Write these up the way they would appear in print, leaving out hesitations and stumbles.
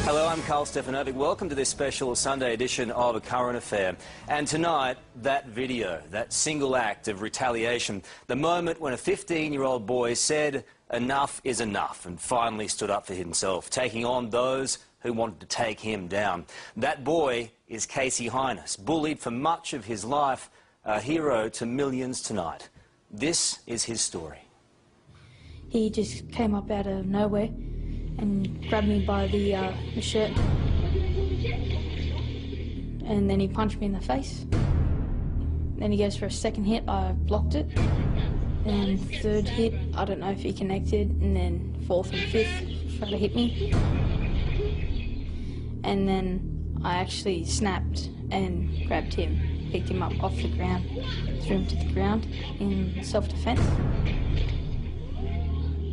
Hello, I'm Carl Stefanovic. Welcome to this special Sunday edition of A Current Affair. And tonight, that video, that single act of retaliation, the moment when a 15-year-old boy said enough is enough and finally stood up for himself, taking on those who wanted to take him down. That boy is Casey Heynes, bullied for much of his life, a hero to millions tonight. This is his story. He just came up out of nowhere and grabbed me by the shirt, and then he punched me in the face. Then he goes for a second hit, I blocked it, and third hit, I don't know if he connected, and then fourth and fifth tried to hit me. And then I actually snapped and grabbed him, picked him up off the ground, threw him to the ground in self-defense.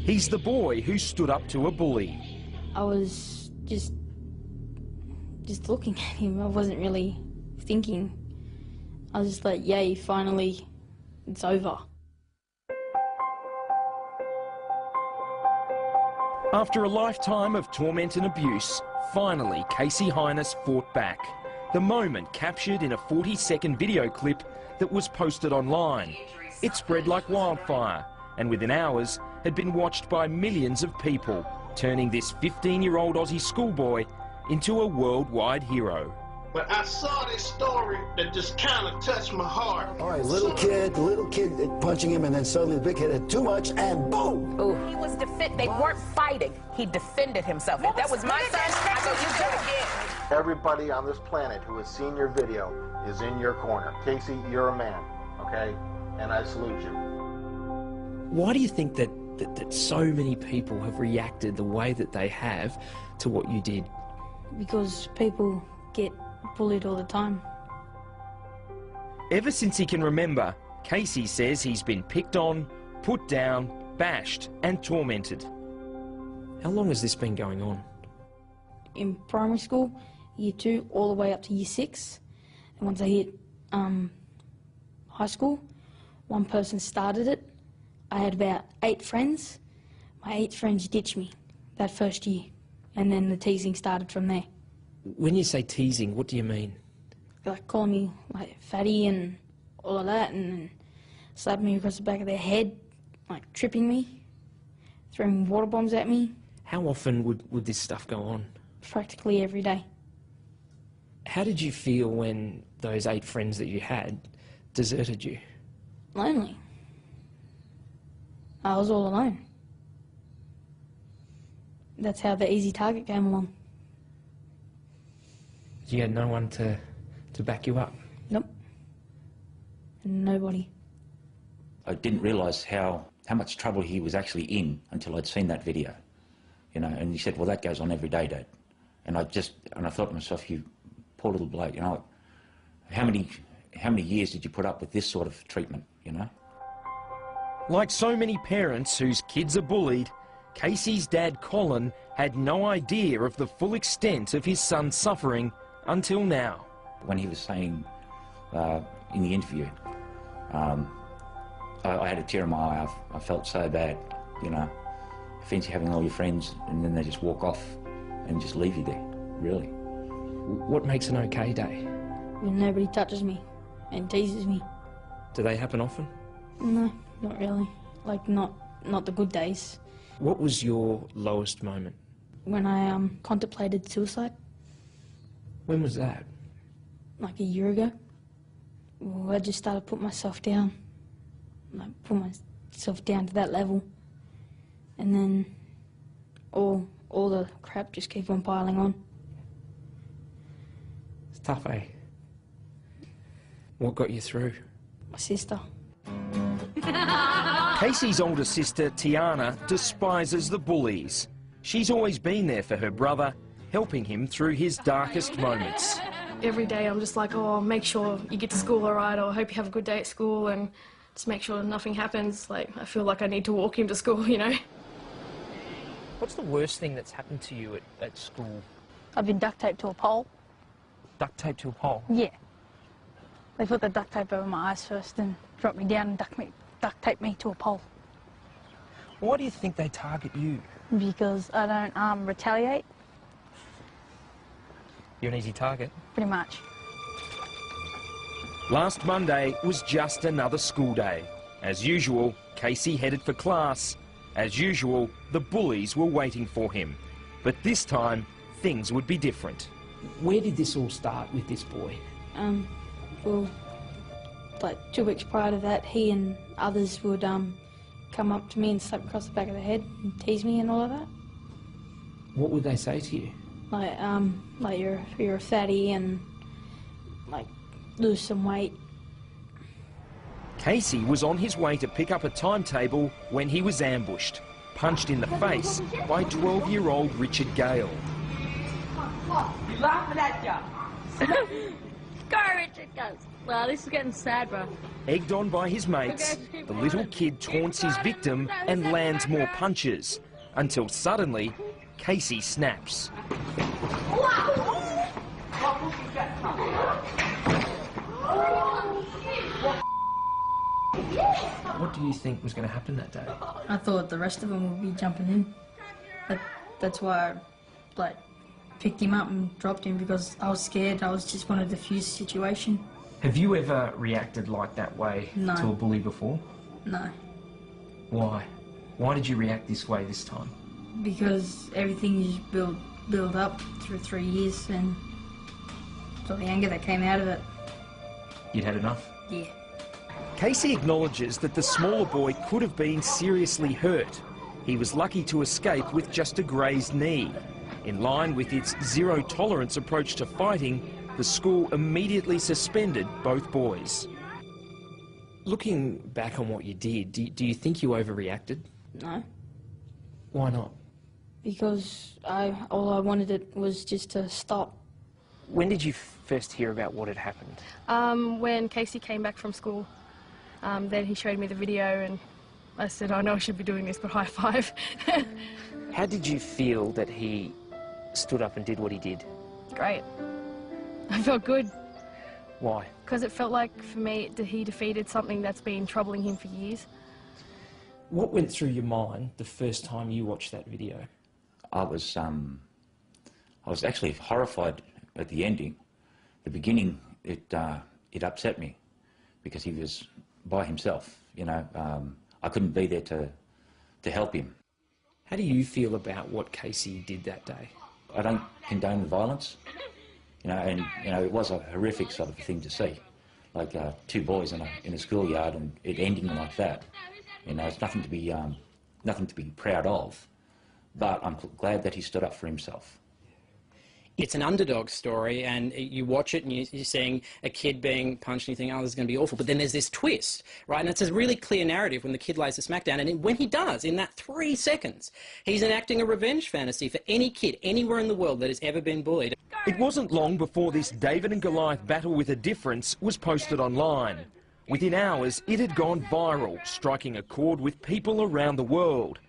He's the boy who stood up to a bully. I was just looking at him. I wasn't really thinking. I was just like, yay, finally, it's over. After a lifetime of torment and abuse, finally Casey Heynes fought back. The moment captured in a 40-second video clip that was posted online. It spread like wildfire, and within hours had been watched by millions of people, turning this 15-year-old Aussie schoolboy into a worldwide hero. But I saw this story that just kind of touched my heart. All right, the little kid punching him, and then suddenly the big kid had too much, and boom! Ooh. He was they weren't fighting. He defended himself. If that was my son, I go, you do it again. Everybody on this planet who has seen your video is in your corner. Casey, you're a man, okay? And I salute you. Why do you think that so many people have reacted the way that they have to what you did? Because people get bullied all the time. Ever since he can remember, Casey says he's been picked on, put down, bashed and tormented. How long has this been going on? In primary school, year 2, all the way up to year 6. And once I hit high school, one person started it. I had about 8 friends. My 8 friends ditched me that first year, and then the teasing started from there. When you say teasing, what do you mean? Like calling me like fatty and all of that, and slapping me across the back of their head, like tripping me, throwing water bombs at me. How often would this stuff go on? Practically every day. How did you feel when those 8 friends that you had deserted you? Lonely. I was all alone. That's how the easy target came along. You had no one to back you up? Nope. Nobody. I didn't realise how much trouble he was actually in until I'd seen that video, you know. And he said, "Well, that goes on every day, Dad." And I thought to myself, "You poor little bloke, you know, how many years did you put up with this sort of treatment, you know?" Like so many parents whose kids are bullied, Casey's dad, Colin, had no idea of the full extent of his son's suffering until now. When he was saying in the interview, I had a tear in my eye. I felt so bad, you know. Fancy having all your friends and then they just walk off and just leave you there, really. What makes an okay day? When nobody touches me and teases me. Do they happen often? No, not really. Like, not the good days. What was your lowest moment? When I contemplated suicide. When was that? Like a year ago. Well, I just started putting myself down. Like, put myself down to that level. And then all the crap just kept on piling on. It's tough, eh? What got you through? My sister. Casey's older sister, Tiana, despises the bullies. She's always been there for her brother, helping him through his darkest moments. Every day I'm just like, oh, make sure you get to school all right, or I hope you have a good day at school, and just make sure nothing happens. Like, I feel like I need to walk him to school, you know. What's the worst thing that's happened to you at school? I've been duct taped to a pole. Duct taped to a pole? Yeah. They put the duct tape over my eyes first and dropped me down and duct taped me to a pole. Why do you think they target you? Because I don't retaliate. You're an easy target. Pretty much. Last Monday was just another school day. As usual, Casey headed for class. As usual, the bullies were waiting for him. But this time, things would be different. Where did this all start with this boy? Well, like 2 weeks prior to that, he and others would come up to me and slap across the back of the head and tease me and all of that. What would they say to you? Like you're a fatty and like lose some weight. Casey was on his way to pick up a timetable when he was ambushed, punched in the face by 12-year-old Richard Gale. You laughing at ya? Go, Richard, go. Well, this is getting sad, bro. Egged on by his mates, the little kid taunts his victim and lands more punches, until suddenly, Casey snaps. What do you think was going to happen that day? I thought the rest of them would be jumping in. That's why I picked him up and dropped him, because I was scared. I just wanted to defuse the situation. Have you ever reacted like that way to a bully before? No. Why? Why did you react this way this time? Because everything you build up through 3 years, and so the anger that came out of it. You'd had enough? Yeah. Casey acknowledges that the smaller boy could have been seriously hurt. He was lucky to escape with just a grazed knee. In line with its zero-tolerance approach to fighting, the school immediately suspended both boys. Looking back on what you did, do you think you overreacted? No. Why not? Because all I wanted it was just to stop. When did you first hear about what had happened? When Casey came back from school, then he showed me the video and I said, I know I should be doing this, but high five. How did you feel that he stood up and did what he did? Great. I felt good. Why? Because it felt like, for me, he defeated something that's been troubling him for years. What went through your mind the first time you watched that video? I was actually horrified at the ending. The beginning, it upset me because he was by himself. You know, I couldn't be there to help him. How do you feel about what Casey did that day? I don't condone violence, you know, and you know it was a horrific sort of thing to see, like 2 boys in a schoolyard and it ending like that. You know, it's nothing to be proud of, but I'm glad that he stood up for himself. It's an underdog story, and you watch it and you're seeing a kid being punched and you think, oh, this is going to be awful. But then there's this twist, right? And it's a really clear narrative when the kid lays the smack down. And when he does, in that 3 seconds, he's enacting a revenge fantasy for any kid anywhere in the world that has ever been bullied. It wasn't long before this David and Goliath battle with a difference was posted online. Within hours, it had gone viral, striking a chord with people around the world.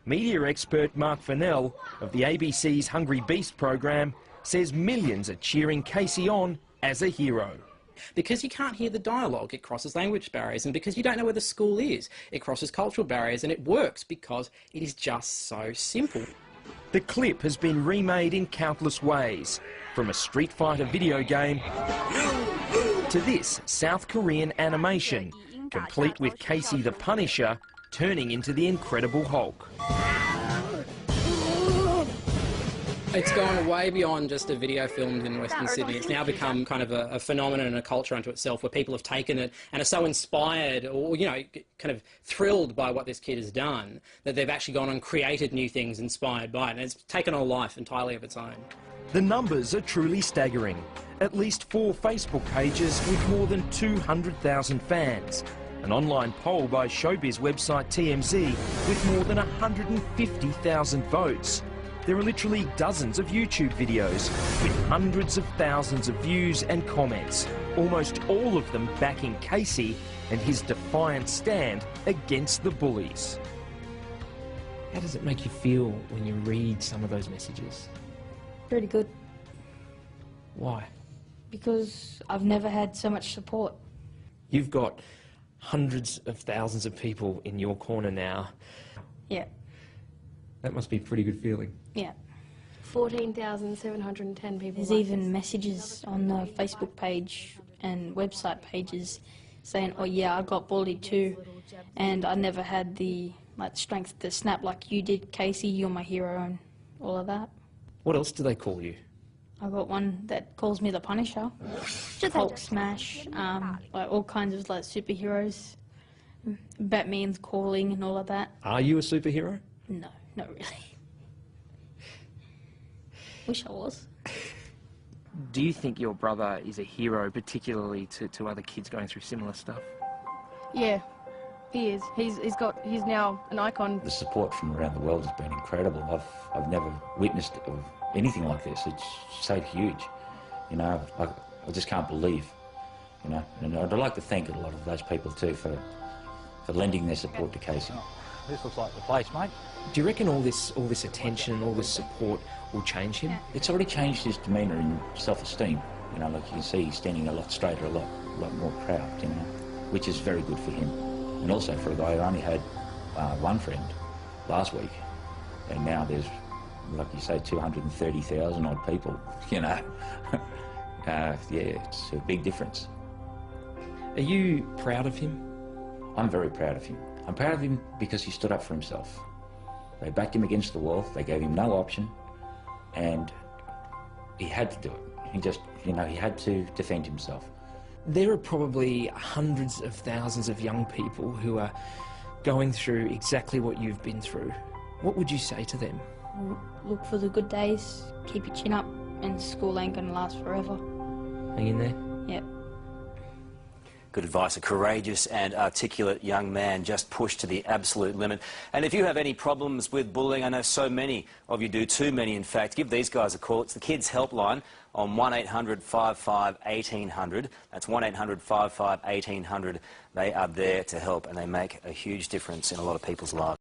Media expert Mark Fennell of the ABC's Hungry Beast program says millions are cheering Casey on as a hero. Because you can't hear the dialogue, it crosses language barriers, and because you don't know where the school is, it crosses cultural barriers, and it works because it is just so simple. The clip has been remade in countless ways, from a Street Fighter video game to this South Korean animation, complete with Casey the Punisher turning into the Incredible Hulk. It's gone way beyond just a video filmed in Western Sydney. It's now become kind of a phenomenon and a culture unto itself where people have taken it and are so inspired or, you know, kind of thrilled by what this kid has done that they've actually gone and created new things inspired by it. And it's taken on a life entirely of its own. The numbers are truly staggering. At least 4 Facebook pages with more than 200,000 fans. An online poll by showbiz website TMZ with more than 150,000 votes. There are literally dozens of YouTube videos with hundreds of thousands of views and comments, almost all of them backing Casey and his defiant stand against the bullies. How does it make you feel when you read some of those messages? Pretty good. Why? Because I've never had so much support. You've got hundreds of thousands of people in your corner now. Yeah. That must be a pretty good feeling. Yeah. 14,710 people. There's even messages on the Facebook page and website pages saying, oh yeah, I got bullied too, and I never had the strength to snap like you did, Casey, you're my hero, and all of that. What else do they call you? I got one that calls me the Punisher, Hulk Smash, like all kinds of superheroes, Batman's calling and all of that. Are you a superhero? No, not really. Wish I was. Do you think your brother is a hero, particularly to other kids going through similar stuff? Yeah, he is. He's now an icon. The support from around the world has been incredible. I've never witnessed anything like this. It's so huge. You know, I just can't believe, you know. And I'd like to thank a lot of those people too for lending their support to Casey. This looks like the place, mate. Do you reckon all this attention, all this support will change him? It's already changed his demeanour and self-esteem. You know, like you can see, he's standing a lot straighter, a lot more proud, you know, which is very good for him. And also for a guy who only had one friend last week, and now there's, like you say, 230,000 odd people, you know. Yeah, it's a big difference. Are you proud of him? I'm very proud of him. I'm proud of him because he stood up for himself. They backed him against the wall, they gave him no option, and he had to do it. He just, you know, he had to defend himself. There are probably hundreds of thousands of young people who are going through exactly what you've been through. What would you say to them? Look for the good days, keep your chin up, and school ain't gonna last forever. Hang in there? Yep. Good advice. A courageous and articulate young man, just pushed to the absolute limit. And if you have any problems with bullying, I know so many of you do, too many in fact, give these guys a call. It's the Kids Helpline on 1800 55 1800. That's 1800 55 1800. They are there to help, and they make a huge difference in a lot of people's lives.